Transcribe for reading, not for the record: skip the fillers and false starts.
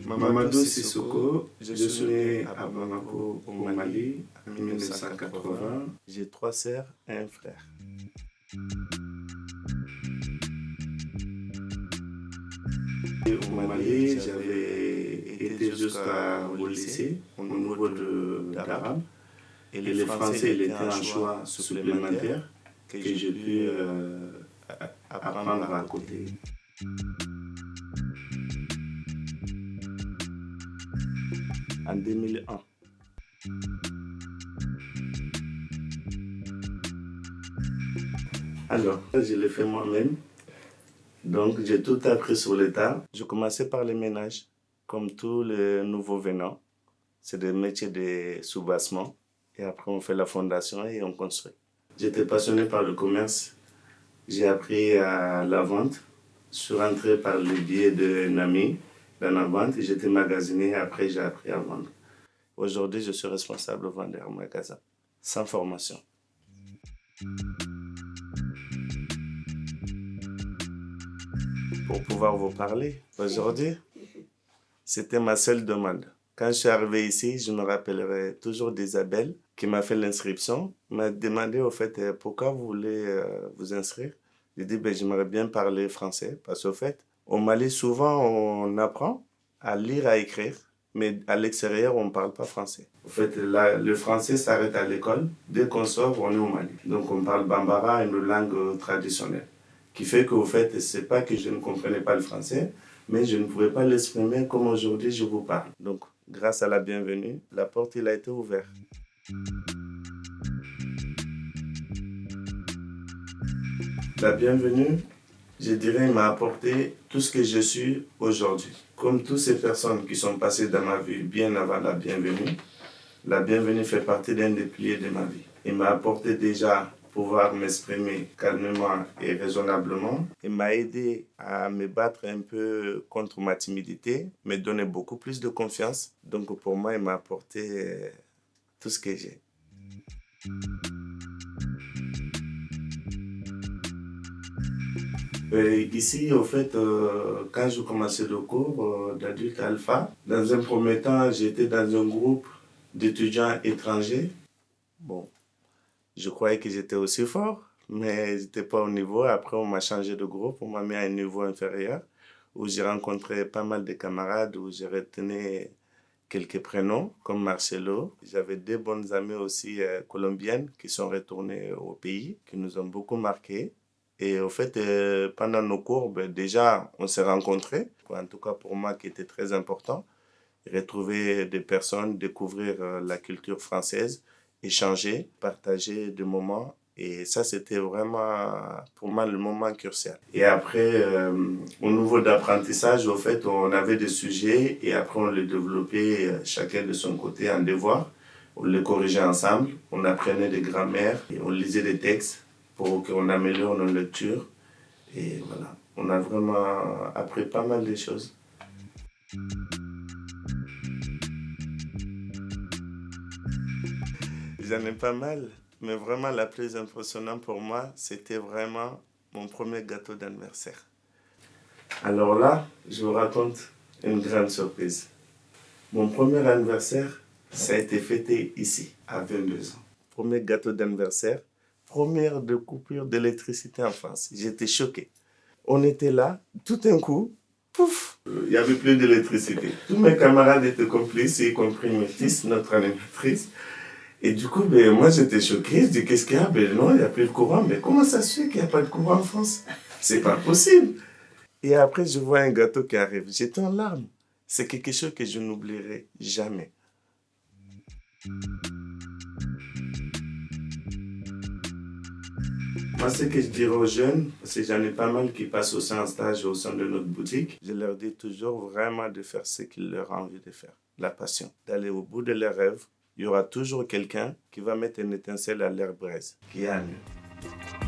Mamadou Sissoko, je suis né à Bamako, au Mali, en 1980. J'ai 3 sœurs et un frère. Au Mali, j'avais été jusqu'au lycée, au niveau d'arabe. Et le français, il était un choix supplémentaire que j'ai pu apprendre à côté. En 2001. Alors, je l'ai fait moi-même. Donc, j'ai tout appris sur le tas. Je commençais par les ménages, comme tous les nouveaux venants. C'est des métiers de soubassement. Et après, on fait la fondation et on construit. J'étais passionné par le commerce. J'ai appris à la vente. Je suis rentré par le biais d'un ami dans la vente. J'étais magasinier. Après, j'ai appris à vendre. Aujourd'hui, je suis responsable vendeur magasin, sans formation. Pour pouvoir vous parler aujourd'hui, c'était ma seule demande. Quand je suis arrivé ici, je me rappellerai toujours d'Isabelle qui m'a fait l'inscription, m'a demandé au fait pourquoi vous voulez vous inscrire. J'ai dit j'aimerais bien parler français parce qu'au fait, au Mali, souvent on apprend à lire, à écrire, mais à l'extérieur, on ne parle pas français. En fait, là, le français s'arrête à l'école. Dès qu'on sort, on est au Mali. Donc on parle Bambara, une langue traditionnelle. Qui fait qu'au fait, ce n'est pas que je ne comprenais pas le français, mais je ne pouvais pas l'exprimer comme aujourd'hui je vous parle. Donc, grâce à la bienvenue, la porte a été ouverte. La bienvenue, je dirais, m'a apporté tout ce que je suis aujourd'hui. Comme toutes ces personnes qui sont passées dans ma vie bien avant la bienvenue fait partie d'un des piliers de ma vie. Il m'a apporté déjà pouvoir m'exprimer calmement et raisonnablement. Il m'a aidé à me battre un peu contre ma timidité, me donner beaucoup plus de confiance. Donc pour moi, il m'a apporté tout ce que j'ai. Ici, au fait, quand je commençais le cours d'adulte alpha, dans un premier temps, j'étais dans un groupe d'étudiants étrangers. Bon, je croyais que j'étais aussi fort, mais je n'étais pas au niveau. Après, on m'a changé de groupe, on m'a mis à un niveau inférieur, où j'ai rencontré pas mal de camarades, où j'ai retenu quelques prénoms, comme Marcelo. J'avais deux bonnes amies aussi colombiennes qui sont retournées au pays, qui nous ont beaucoup marqués. Et au fait, pendant nos cours, déjà, on s'est rencontrés, en tout cas pour moi, qui était très important. Retrouver des personnes, découvrir la culture française, échanger, partager des moments. Et ça, c'était vraiment, pour moi, le moment crucial. Et après, au niveau d'apprentissage, au fait, on avait des sujets et après, on les développait chacun de son côté en devoir. On les corrigeait ensemble, on apprenait des grammaires, et on lisait des textes pour qu'on améliore nos lectures. Et voilà, on a vraiment appris pas mal de choses. J'en ai pas mal, mais vraiment la plus impressionnante pour moi, c'était vraiment mon premier gâteau d'anniversaire. Alors là, je vous raconte une grande surprise. Mon premier anniversaire, ça a été fêté ici, à 22 ans. Premier gâteau d'anniversaire, première de coupure d'électricité en France. J'étais choqué. On était là, tout d'un coup, pouf, il n'y avait plus d'électricité. Tous mes camarades étaient complices, y compris mes fils, notre animatrice. Et du coup, moi j'étais choqué. Je dis qu'est-ce qu'il y a? Non, il n'y a plus de courant. Mais comment ça se fait qu'il n'y a pas de courant en France? C'est pas possible. Et après, je vois un gâteau qui arrive. J'étais en larmes. C'est quelque chose que je n'oublierai jamais. Moi, ce que je dirais aux jeunes, parce que j'en ai pas mal qui passent aussi en stage au sein de notre boutique, je leur dis toujours vraiment de faire ce qu'ils leur ont envie de faire. La passion, d'aller au bout de leurs rêves. Il y aura toujours quelqu'un qui va mettre une étincelle à leur braise, qui est à nous.